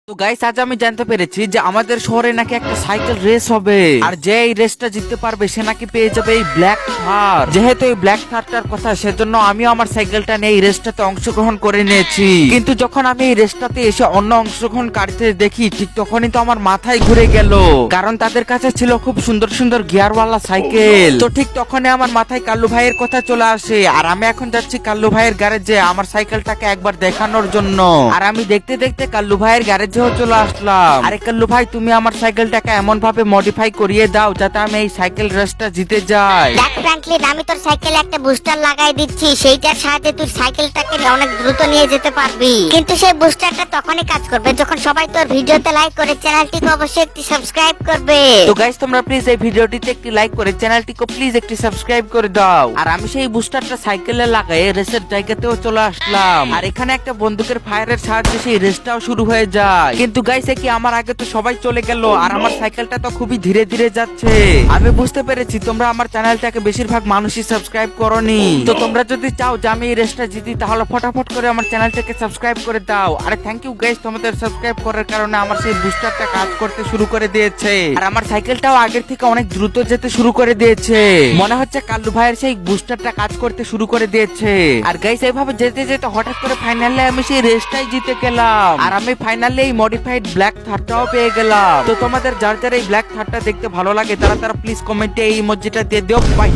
তো গাইস আজ আমি জানতে পেরেছি যে আমাদের শহরে নাকি একটা সাইকেল রেস হবে, আর যে এই রেসটা জিততে পারবে সে নাকি পেয়ে যাবে এই ব্ল্যাক থার। যেহেতু এই ব্ল্যাক থারটার কথা, সেজন্য আমিও আমার সাইকেলটা নিয়ে এই রেসটাতে অংশগ্রহণ করে নিয়েছি। কিন্তু যখন আমি এই রেসটাতে এসে অন্য অংশগ্রহণকারীদের দেখি, ঠিক তখনই তো আমার মাথায় ঘুরে গেল, কারণ তাদের কাছে ছিল খুব সুন্দর সুন্দর গিয়ারওয়ালা সাইকেল। তো ঠিক তখনই আমার মাথায় কাল্লু ভাইয়ের কথা চলে আসে, আর আমি এখন যাচ্ছি কাল্লু ভাইয়ের গ্যারেজে আমার সাইকেলটাকে একবার দেখানোর জন্য। আর আমি দেখতে দেখতে কাল্লু ভাইয়ের গ্যারেজেও চলে আসলাম। আরে কাল্লু ভাই, তুমি আমার সাইকেলটাকে এমন ভাবে মডিফাই করিয়ে দাও যাতে আমি এই সাইকেল রেসটা জিতে যাই। দেখ ফ্র্যাঙ্কলিন, আমি তোর সাইকেলে একটা বুস্টার লাগাই দিচ্ছি, সেইটার সাহায্যে তুই সাইকেলটাকে অনেক দ্রুত নিয়ে যেতে পারবি। কিন্তু সেই বুস্টারটা তখনই কাজ করবে যখন সবাই তোর ভিডিওতে লাইক করে চ্যানেলটিকে অবশ্যই একটি সাবস্ক্রাইব করবে। তো গাইস, তোমরা প্লিজ এই ভিডিওটিতে একটি লাইক করে চ্যানেলটিকে প্লিজ একটি সাবস্ক্রাইব করে দাও। আর আমি সেই বুস্টারটা সাইকেলে লাগাই রেসের জায়গাতেও চলে আসলাম, আর এখানে একটা বন্দুকের ফায়ারের সাহায্যে সেই রেসটাও শুরু হয়ে যায়। কিন্তু গাইস, কি আমার আগে তো সবাই চলে গেল, আর আমার সাইকেলটা তো খুবই ধীরে ধীরে যাচ্ছে। আমি বুঝতে পেরেছি তোমরা আমার চ্যানেলটাকে বেশিরভাগ মানুষই সাবস্ক্রাইব করোনি। তো তোমরা যদি চাও যে আমি এই রেসটা জিতি, তাহলে ফটাফট করে আমার চ্যানেলটাকে সাবস্ক্রাইব করে দাও। আরে থ্যাংক ইউ গাইস, তোমাদের সাবস্ক্রাইব করার কারণে আমার সেই বুস্টারটা কাজ করতে শুরু করে দিয়েছে, আর আমার সাইকেলটাও আগের থেকে অনেক দ্রুত যেতে শুরু করে দিয়েছে। মনে হচ্ছে কাল্লু ভাইয়ের সেই বুস্টারটা কাজ করতে শুরু করে দিয়েছে। আর গাইস, এইভাবে যেতে যেতে হঠাৎ করে ফাইনালি আমি সেই রেসটাই জিতে গেলাম, আর আমি ফাইনালি এই মডিফাইড ব্ল্যাক থারটাও পেয়ে গেলাম। তো তোমাদের যার যার এই ব্ল্যাক থারটা দেখতে ভালো লাগে তারা প্লিজ কমেন্টে এই ইমোজিটা দিয়ে দিও। বাই।